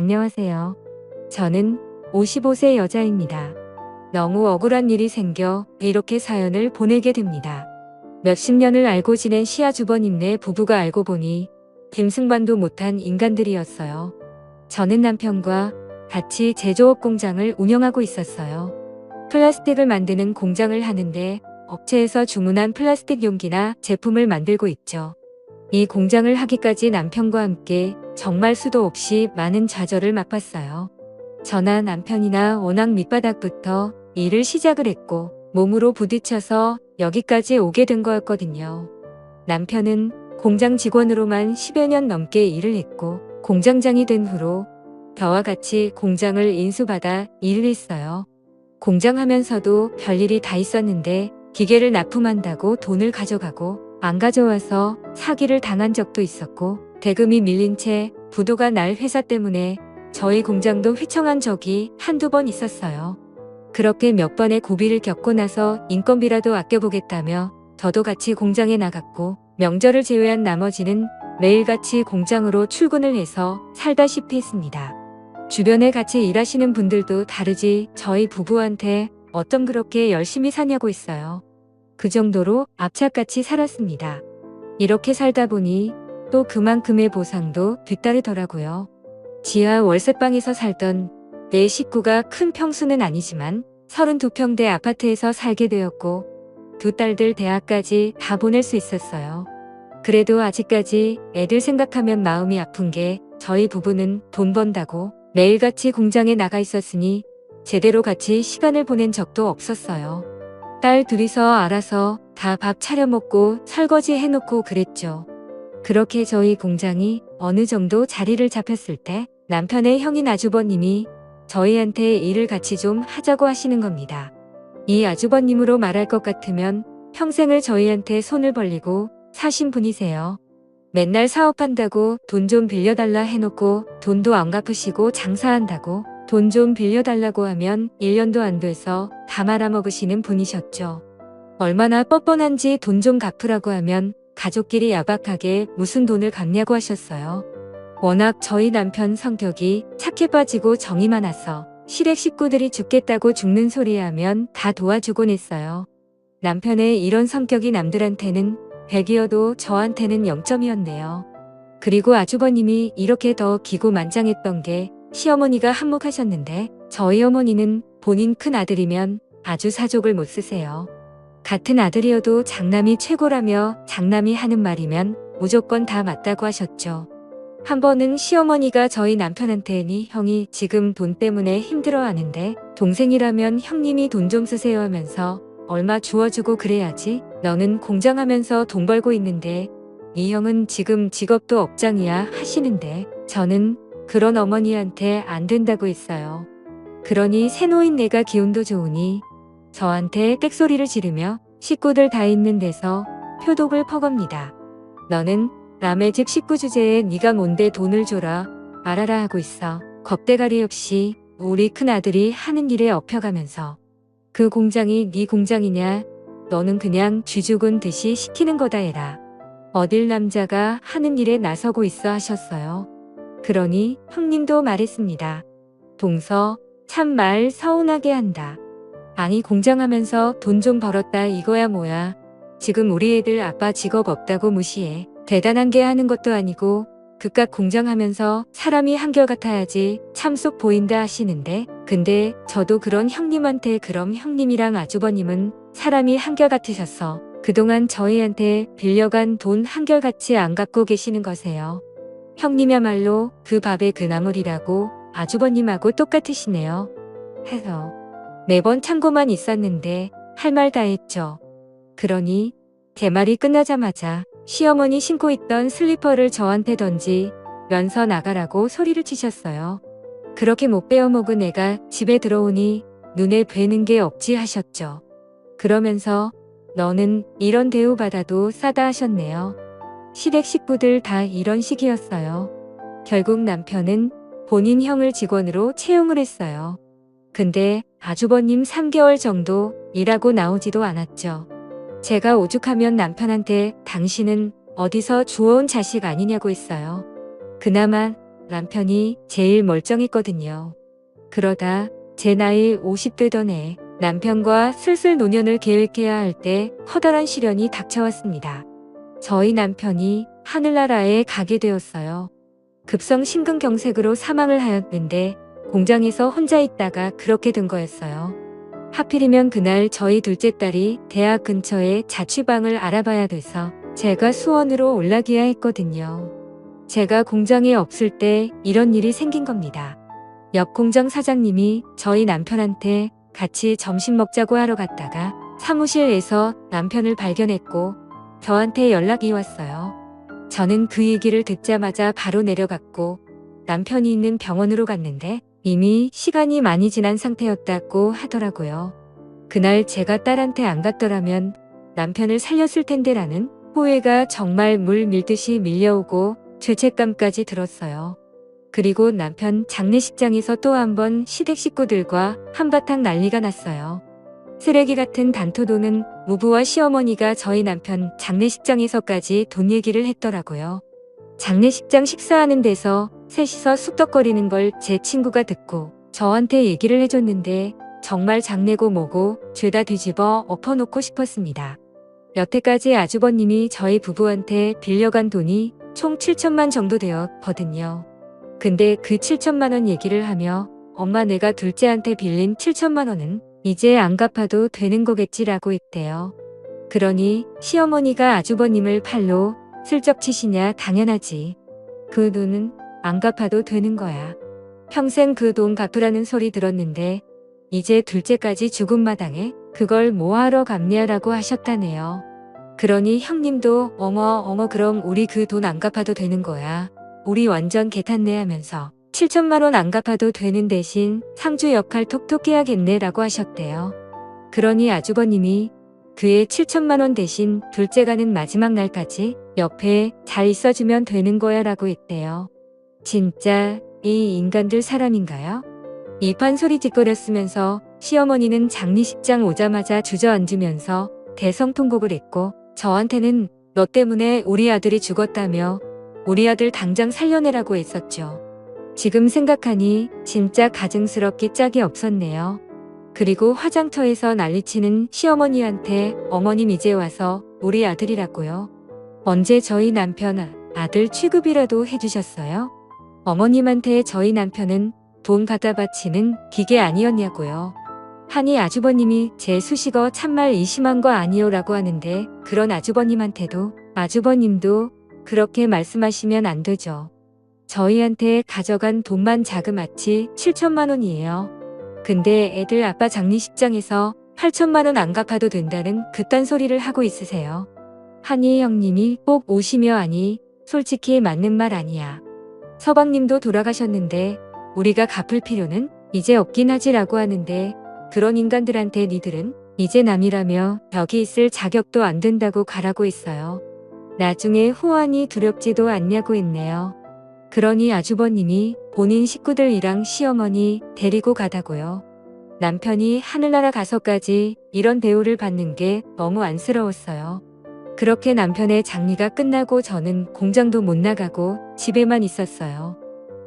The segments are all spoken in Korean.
안녕하세요. 저는 55세 여자입니다. 너무 억울한 일이 생겨 이렇게 사연을 보내게 됩니다. 몇십 년을 알고 지낸 시아주버님네 부부가 알고 보니 김승만도 못한 인간들이었어요. 저는 남편과 같이 제조업 공장을 운영하고 있었어요. 플라스틱을 만드는 공장을 하는데 업체에서 주문한 플라스틱 용기나 제품을 만들고 있죠. 이 공장을 하기까지 남편과 함께 정말 수도 없이 많은 좌절을 맛봤어요. 저나 남편이나 워낙 밑바닥부터 일을 시작을 했고 몸으로 부딪혀서 여기까지 오게 된 거였거든요. 남편은 공장 직원으로만 10여 년 넘게 일을 했고 공장장이 된 후로 저와 같이 공장을 인수받아 일을 했어요. 공장 하면서도 별일이 다 있었는데 기계를 납품한다고 돈을 가져가고 안 가져와서 사기를 당한 적도 있었고 대금이 밀린 채 부도가 날 회사 때문에 저희 공장도 휘청한 적이 한두 번 있었어요. 그렇게 몇 번의 고비를 겪고 나서 인건비라도 아껴보겠다며 저도 같이 공장에 나갔고 명절을 제외한 나머지는 매일같이 공장으로 출근을 해서 살다시피 했습니다. 주변에 같이 일하시는 분들도 다르지 저희 부부한테 어쩜 그렇게 열심히 사냐고 했어요. 그 정도로 압착같이 살았습니다. 이렇게 살다 보니 또 그만큼의 보상도 뒤따르더라고요. 지하 월세방에서 살던 내 식구가 큰 평수는 아니지만 32평대 아파트에서 살게 되었고 두 딸들 대학까지 다 보낼 수 있었어요. 그래도 아직까지 애들 생각하면 마음이 아픈 게 저희 부부는 돈 번다고 매일같이 공장에 나가 있었으니 제대로 같이 시간을 보낸 적도 없었어요. 딸 둘이서 알아서 다 밥 차려 먹고 설거지 해놓고 그랬죠. 그렇게 저희 공장이 어느 정도 자리를 잡혔을 때 남편의 형인 아주버님이 저희한테 일을 같이 좀 하자고 하시는 겁니다. 이 아주버님으로 말할 것 같으면 평생을 저희한테 손을 벌리고 사신 분이세요. 맨날 사업한다고 돈 좀 빌려달라 해놓고 돈도 안 갚으시고 장사한다고 돈 좀 빌려달라고 하면 1년도 안 돼서 다 말아먹으시는 분이셨죠. 얼마나 뻔뻔한지 돈 좀 갚으라고 하면 가족끼리 야박하게 무슨 돈을 갚냐고 하셨어요. 워낙 저희 남편 성격이 착해 빠지고 정이 많아서 시댁 식구들이 죽겠다고 죽는 소리 하면 다 도와주곤 했어요. 남편의 이런 성격이 남들한테는 100이어도 저한테는 0점이었네요. 그리고 아주버님이 이렇게 더 기고만장했던 게 시어머니가 한몫하셨는데 저희 어머니는 본인 큰 아들이면 아주 사족을 못 쓰세요. 같은 아들이어도 장남이 최고라며 장남이 하는 말이면 무조건 다 맞다고 하셨죠. 한 번은 시어머니가 저희 남편한테니 형이 지금 돈 때문에 힘들어하는데 동생이라면 형님이 돈 좀 쓰세요 하면서 얼마 주워주고 그래야지 너는 공장하면서 돈 벌고 있는데 이 형은 지금 직업도 업장이야 하시는데 저는 그런 어머니한테 안 된다고 했어요. 그러니 새노인 내가 기운도 좋으니 저한테 땡소리를 지르며 식구들 다 있는 데서 표독을 퍼겁니다. 너는 남의 집 식구 주제에 네가 뭔데 돈을 줘라 말아라 하고 있어. 겁대가리 없이 우리 큰아들이 하는 일에 엎혀가면서 그 공장이 네 공장이냐 너는 그냥 쥐 죽은 듯이 시키는 거다 해라. 어딜 남자가 하는 일에 나서고 있어 하셨어요. 그러니 형님도 말했습니다. 동서 참 말 서운하게 한다. 아니 공장하면서 돈 좀 벌었다 이거야 뭐야. 지금 우리 애들 아빠 직업 없다고 무시해. 대단한 게 하는 것도 아니고 그깟 공장하면서 사람이 한결같아야지 참속 보인다 하시는데 근데 저도 그런 형님한테 그럼 형님이랑 아주버님은 사람이 한결같으셨어. 그동안 저희한테 빌려간 돈 한결같이 안 갚고 계시는 거세요. 형님이야말로 그 밥의 그 나물이라고 아주버님하고 똑같으시네요. 해서 매번 참고만 있었는데 할 말 다 했죠. 그러니 제 말이 끝나자마자 시어머니 신고 있던 슬리퍼를 저한테 던지면서 나가라고 소리를 치셨어요. 그렇게 못 베어먹은 애가 집에 들어오니 눈에 뵈는 게 없지 하셨죠. 그러면서 너는 이런 대우받아도 싸다 하셨네요. 시댁 식구들 다 이런 식이었어요. 결국 남편은 본인 형을 직원으로 채용을 했어요. 근데 아주버님 3개월 정도 일하고 나오지도 않았죠. 제가 오죽하면 남편한테 당신은 어디서 주워온 자식 아니냐고 했어요. 그나마 남편이 제일 멀쩡했거든요. 그러다 제 나이 50대던 해 남편과 슬슬 노년을 계획해야 할 때 커다란 시련이 닥쳐왔습니다. 저희 남편이 하늘나라에 가게 되었어요. 급성 심근경색으로 사망을 하였는데 공장에서 혼자 있다가 그렇게 된 거였어요. 하필이면 그날 저희 둘째 딸이 대학 근처에 자취방을 알아봐야 돼서 제가 수원으로 올라가야 했거든요. 제가 공장에 없을 때 이런 일이 생긴 겁니다. 옆 공장 사장님이 저희 남편한테 같이 점심 먹자고 하러 갔다가 사무실에서 남편을 발견했고 저한테 연락이 왔어요. 저는 그 얘기를 듣자마자 바로 내려갔고 남편이 있는 병원으로 갔는데 이미 시간이 많이 지난 상태였다고 하더라고요. 그날 제가 딸한테 안 갔더라면 남편을 살렸을 텐데라는 후회가 정말 물 밀듯이 밀려오고 죄책감까지 들었어요. 그리고 남편 장례식장에서 또 한 번 시댁 식구들과 한바탕 난리가 났어요. 쓰레기 같은 단토도는 무부와 시어머니가 저희 남편 장례식장에서까지 돈 얘기를 했더라고요. 장례식장 식사하는 데서 셋이서 쑥덕거리는 걸 제 친구가 듣고 저한테 얘기를 해줬는데 정말 장례고 뭐고 죄다 뒤집어 엎어놓고 싶었습니다. 여태까지 아주버님이 저희 부부한테 빌려간 돈이 총 7천만 정도 되었거든요. 근데 그 7천만 원 얘기를 하며 엄마 내가 둘째한테 빌린 7천만 원은 이제 안 갚아도 되는 거겠지라고 했대요. 그러니 시어머니가 아주버님을 팔로 슬쩍 치시냐 당연하지. 그 돈은 안 갚아도 되는 거야. 평생 그 돈 갚으라는 소리 들었는데 이제 둘째까지 죽은 마당에 그걸 뭐하러 갚냐라고 하셨다네요. 그러니 형님도 어머 그럼 우리 그 돈 안 갚아도 되는 거야. 우리 완전 개탄네 하면서 7천만 원 안 갚아도 되는 대신 상주 역할 톡톡 해야겠네라고 하셨대요. 그러니 아주버님이 그의 7천만 원 대신 둘째 가는 마지막 날까지 옆에 잘 있어주면 되는 거야 라고 했대요. 진짜 이 인간들 사람인가요? 이 판소리 짓거렸으면서 시어머니는 장례식장 오자마자 주저앉으면서 대성통곡을 했고 저한테는 너 때문에 우리 아들이 죽었다며 우리 아들 당장 살려내라고 했었죠. 지금 생각하니 진짜 가증스럽기 짝이 없었네요. 그리고 화장터에서 난리치는 시어머니한테 어머님 이제 와서 우리 아들이라고요. 언제 저희 남편 아들 취급이라도 해주셨어요? 어머님한테 저희 남편은 돈 갖다 바치는 기계 아니었냐고요. 하니 아주버님이 제 수식어 참말 이심한 거 아니요라고 하는데 그런 아주버님한테도 아주버님도 그렇게 말씀하시면 안 되죠. 저희한테 가져간 돈만 자그마치 7천만 원이에요. 근데 애들 아빠 장례식장에서 8천만 원 안 갚아도 된다는 그딴 소리를 하고 있으세요. 하니 형님이 꼭 오시며 하니 솔직히 맞는 말 아니야. 서방님도 돌아가셨는데 우리가 갚을 필요는 이제 없긴 하지라고 하는데 그런 인간들한테 니들은 이제 남이라며 벽이 있을 자격도 안 된다고 가라고 했어요. 나중에 후환이 두렵지도 않냐고 했네요. 그러니 아주버님이 본인 식구들이랑 시어머니 데리고 가다고요. 남편이 하늘나라 가서까지 이런 대우를 받는 게 너무 안쓰러웠어요. 그렇게 남편의 장례가 끝나고 저는 공장도 못 나가고 집에만 있었어요.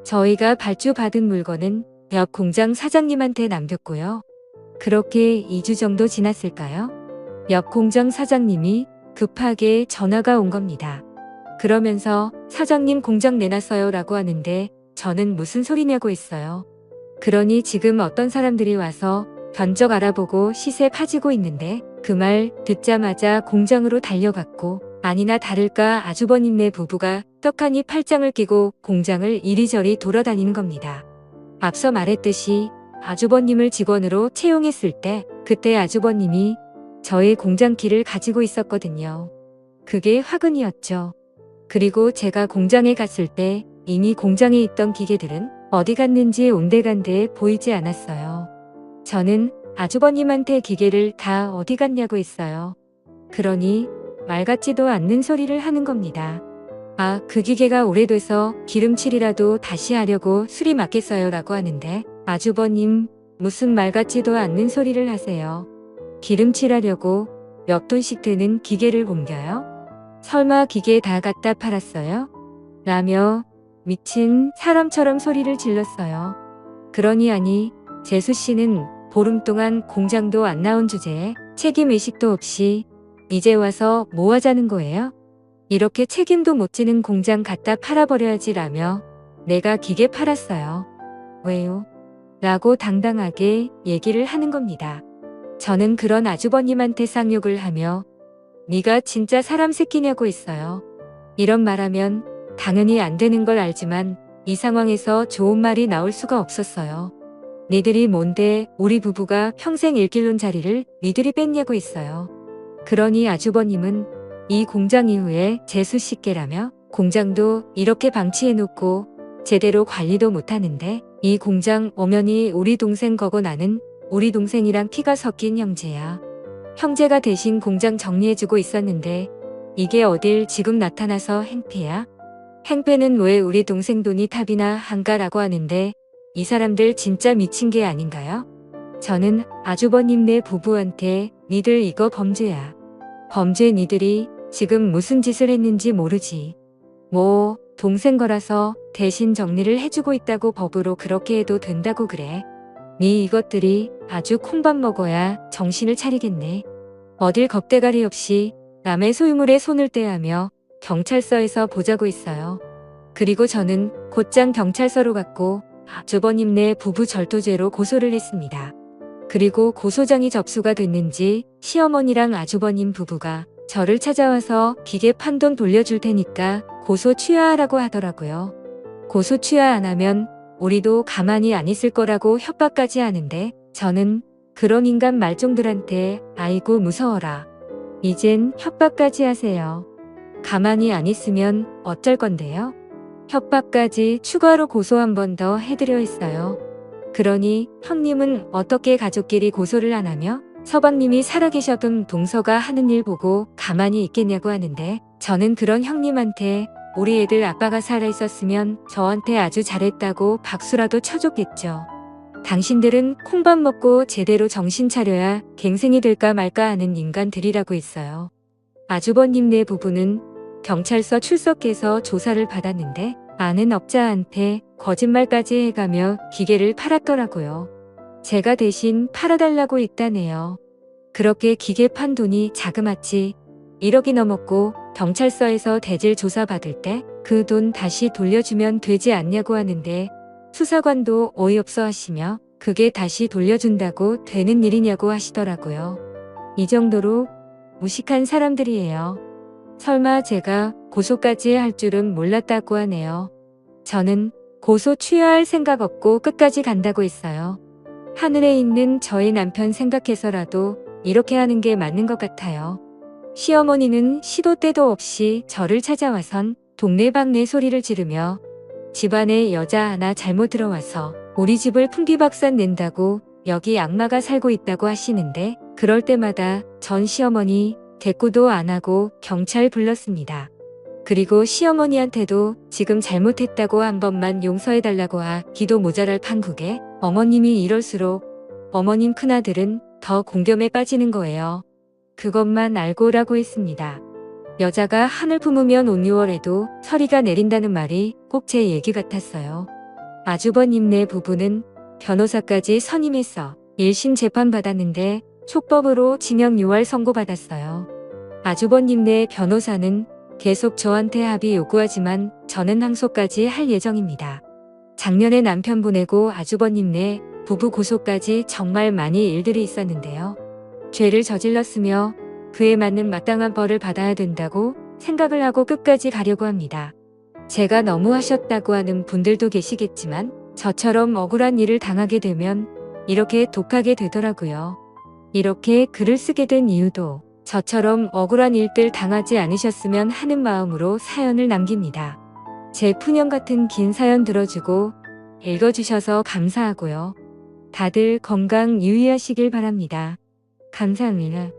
저희가 발주받은 물건은 옆 공장 사장님한테 남겼고요. 그렇게 2주 정도 지났을까요? 옆 공장 사장님이 급하게 전화가 온 겁니다. 그러면서 사장님 공장 내놨어요 라고 하는데 저는 무슨 소리냐고 했어요. 그러니 지금 어떤 사람들이 와서 견적 알아보고 시세 파지고 있는데 그 말 듣자마자 공장으로 달려갔고 아니나 다를까 아주버님네 부부가 떡하니 팔짱을 끼고 공장을 이리저리 돌아다니는 겁니다. 앞서 말했듯이 아주버님을 직원으로 채용했을 때 그때 아주버님이 저의 공장 키를 가지고 있었거든요. 그게 화근이었죠. 그리고 제가 공장에 갔을 때 이미 공장에 있던 기계들은 어디 갔는지 온데간데 보이지 않았어요. 저는 아주버님한테 기계를 다 어디 갔냐고 했어요. 그러니 말 같지도 않는 소리를 하는 겁니다. 아, 그 기계가 오래돼서 기름칠이라도 다시 하려고 수리 맞겠어요 라고 하는데 아주버님 무슨 말 같지도 않는 소리를 하세요. 기름칠하려고 몇 돈씩 드는 기계를 옮겨요? 설마 기계 다 갖다 팔았어요? 라며 미친 사람처럼 소리를 질렀어요. 그러니 아니, 재수 씨는 보름 동안 공장도 안 나온 주제에 책임의식도 없이 이제 와서 뭐 하자는 거예요? 이렇게 책임도 못 지는 공장 갖다 팔아버려야지 라며 내가 기계 팔았어요. 왜요? 라고 당당하게 얘기를 하는 겁니다. 저는 그런 아주버님한테 쌍욕을 하며 네가 진짜 사람 새끼냐고 했어요. 이런 말하면 당연히 안 되는 걸 알지만 이 상황에서 좋은 말이 나올 수가 없었어요. 니들이 뭔데 우리 부부가 평생 일길론 자리를 니들이 뺐냐고 했어요. 그러니 아주버님은 이 공장 이후에 재수 씨께라며 공장도 이렇게 방치해놓고 제대로 관리도 못하는데 이 공장 엄연히 우리 동생 거고 나는 우리 동생이랑 피가 섞인 형제야. 형제가 대신 공장 정리해주고 있었는데 이게 어딜 지금 나타나서 행패야? 행패는 왜 우리 동생 돈이 탑이나 한가라고 하는데 이 사람들 진짜 미친 게 아닌가요? 저는 아주버님네 부부한테 니들 이거 범죄야. 범죄 니들이 지금 무슨 짓을 했는지 모르지. 뭐 동생 거라서 대신 정리를 해주고 있다고 법으로 그렇게 해도 된다고 그래. 네 이것들이 아주 콩밥 먹어야 정신을 차리겠네. 어딜 겁대가리 없이 남의 소유물에 손을 떼하며 경찰서에서 보자고 있어요. 그리고 저는 곧장 경찰서로 갔고 아주버님네 부부 절도죄로 고소를 했습니다. 그리고 고소장이 접수가 됐는지 시어머니랑 아주버님 부부가 저를 찾아와서 기계 판돈 돌려줄 테니까 고소 취하하라고 하더라고요. 고소 취하 안 하면 우리도 가만히 안 있을 거라고 협박까지 하는데 저는 그런 인간 말종들한테 아이고 무서워라. 이젠 협박까지 하세요. 가만히 안 있으면 어쩔 건데요? 협박까지 추가로 고소 한 번 더 해드려 했어요. 그러니 형님은 어떻게 가족끼리 고소를 안 하며 서방님이 살아계셔던 동서가 하는 일 보고 가만히 있겠냐고 하는데 저는 그런 형님한테 우리 애들 아빠가 살아있었으면 저한테 아주 잘했다고 박수라도 쳐줬겠죠. 당신들은 콩밥 먹고 제대로 정신 차려야 갱생이 될까 말까 하는 인간들이라고 했어요. 아주버님네 부부는 경찰서 출석해서 조사를 받았는데 아는 업자한테 거짓말까지 해가며 기계를 팔았더라고요. 제가 대신 팔아달라고 했다네요. 그렇게 기계 판 돈이 자그마치 1억이 넘었고 경찰서에서 대질 조사 받을 때 그 돈 다시 돌려주면 되지 않냐고 하는데 수사관도 어이없어 하시며 그게 다시 돌려준다고 되는 일이냐고 하시더라고요. 이 정도로 무식한 사람들이에요. 설마 제가 고소까지 할 줄은 몰랐다고 하네요. 저는 고소 취하할 생각 없고 끝까지 간다고 했어요. 하늘에 있는 저희 남편 생각해서라도 이렇게 하는 게 맞는 것 같아요. 시어머니는 시도 때도 없이 저를 찾아와선 동네방네 소리를 지르며 집안에 여자 하나 잘못 들어와서 우리 집을 풍비박산 낸다고 여기 악마가 살고 있다고 하시는데 그럴 때마다 전 시어머니 대꾸도 안 하고 경찰 불렀습니다. 그리고 시어머니한테도 지금 잘못했다고 한 번만 용서해달라고 기도 모자랄 판국에 어머님이 이럴수록 어머님 큰아들은 더 공경에 빠지는 거예요. 그것만 알고라고 했습니다. 여자가 하늘 품으면 온 6월에도 서리가 내린다는 말이 꼭 제 얘기 같았어요. 아주버님네 부부는 변호사까지 선임해서 1심 재판 받았는데 촉법으로 징역 6월 선고받았어요. 아주버님네 변호사는 계속 저한테 합의 요구하지만 저는 항소까지 할 예정입니다. 작년에 남편 보내고 아주버님네 부부 고소까지 정말 많이 일들이 있었는데요. 죄를 저질렀으며 그에 맞는 마땅한 벌을 받아야 된다고 생각을 하고 끝까지 가려고 합니다. 제가 너무 하셨다고 하는 분들도 계시겠지만 저처럼 억울한 일을 당하게 되면 이렇게 독하게 되더라고요. 이렇게 글을 쓰게 된 이유도 저처럼 억울한 일들 당하지 않으셨으면 하는 마음으로 사연을 남깁니다. 제 푸념 같은 긴 사연 들어주고 읽어주셔서 감사하고요. 다들 건강 유의하시길 바랍니다. 감사합니다.